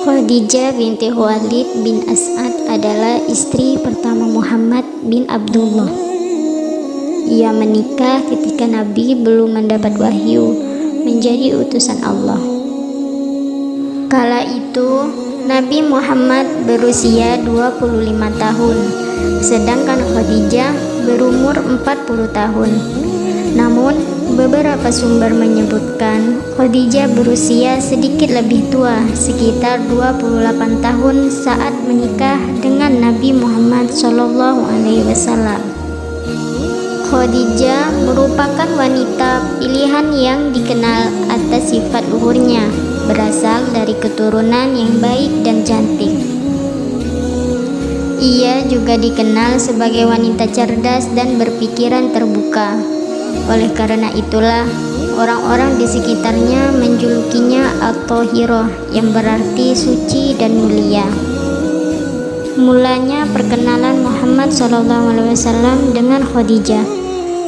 Khadijah binti Khuwailid bin As'ad adalah istri pertama Muhammad bin Abdullah. Ia menikah ketika Nabi belum mendapat wahyu menjadi utusan Allah. Kala itu Nabi Muhammad berusia 25 tahun, sedangkan Khadijah berumur 40 tahun. Namun, beberapa sumber menyebutkan Khadijah berusia sedikit lebih tua, sekitar 28 tahun saat menikah dengan Nabi Muhammad SAW. Khadijah merupakan wanita pilihan yang dikenal atas sifat luhurnya, berasal dari keturunan yang baik dan cantik. Ia juga dikenal sebagai wanita cerdas dan berpikiran terbuka. Oleh karena itulah, orang-orang di sekitarnya menjulukinya At-Thahirah, yang berarti suci dan mulia. Mulanya perkenalan Muhammad SAW dengan Khadijah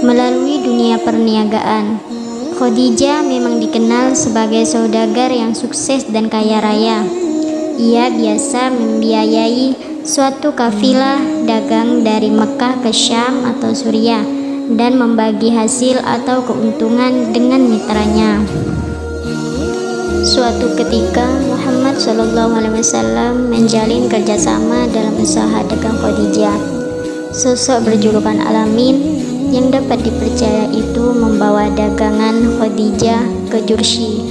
melalui dunia perniagaan. Khadijah memang dikenal sebagai saudagar yang sukses dan kaya raya. Ia biasa membiayai suatu kafilah dagang dari Mekah ke Syam atau Suriah dan membagi hasil atau keuntungan dengan mitranya. Suatu ketika Muhammad SAW menjalin kerjasama dalam usaha dagang Khadijah. Sosok berjulukan Al-Amin yang dapat dipercaya itu membawa dagangan Khadijah ke Jurshi,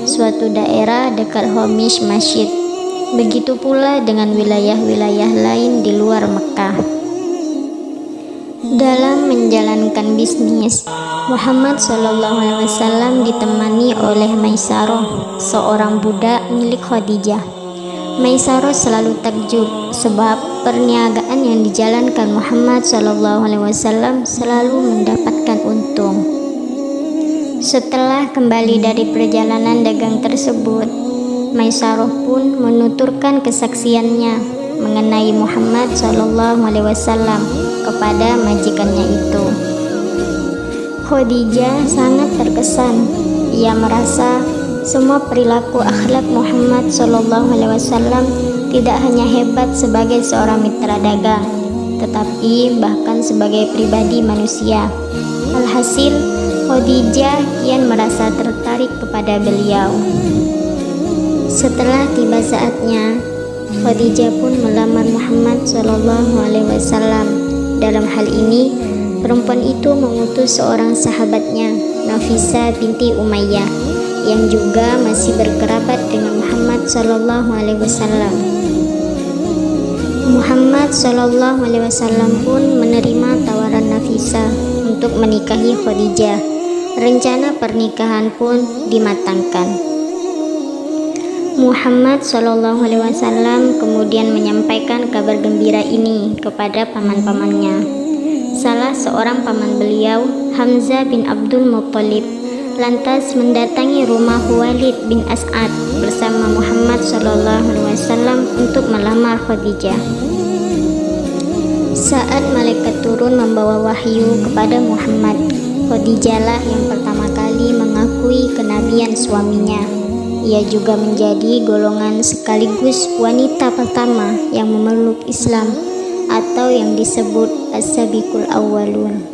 suatu daerah dekat Homish Masjid. Begitu pula dengan wilayah-wilayah lain di luar Mekah. Dalam menjalankan bisnis, Muhammad SAW ditemani oleh Maisarah, seorang budak milik Khadijah. Maisarah selalu takjub sebab perniagaan yang dijalankan Muhammad SAW selalu mendapatkan untung. Setelah kembali dari perjalanan dagang tersebut, Maisarah pun menuturkan kesaksiannya mengenai Muhammad SAW kepada majikannya itu. Khadijah sangat terkesan. Ia merasa semua perilaku akhlak Muhammad SAW tidak hanya hebat sebagai seorang mitra dagang, tetapi bahkan sebagai pribadi manusia. Alhasil, Khadijah kian merasa tertarik kepada beliau. Setelah tiba saatnya, Khadijah pun melamar Muhammad SAW. Dalam hal ini, perempuan itu mengutus seorang sahabatnya, Nafisah binti Umayyah, yang juga masih berkerabat dengan Muhammad SAW. Muhammad SAW pun menerima tawaran Nafisah untuk menikahi Khadijah. Rencana pernikahan pun dimatangkan. Muhammad SAW kemudian menyampaikan kabar gembira ini kepada paman-pamannya. Salah seorang paman beliau, Hamzah bin Abdul Muttalib, lantas mendatangi rumah Khuwailid bin As'ad bersama Muhammad SAW untuk melamar Khadijah. Saat malaikat turun membawa wahyu kepada Muhammad, Khadijahlah yang pertama kali mengakui kenabian suaminya. Ia juga menjadi golongan sekaligus wanita pertama yang memeluk Islam atau yang disebut As-Sabiqul Awwalun.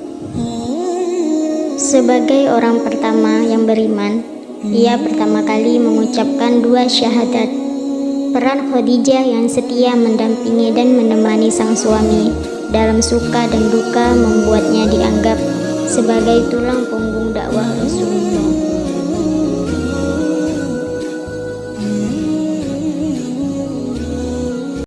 Sebagai orang pertama yang beriman, ia pertama kali mengucapkan 2 syahadat. Peran Khadijah yang setia mendampingi dan menemani sang suami dalam suka dan duka membuatnya dianggap sebagai tulang punggung dakwah Rasulullah.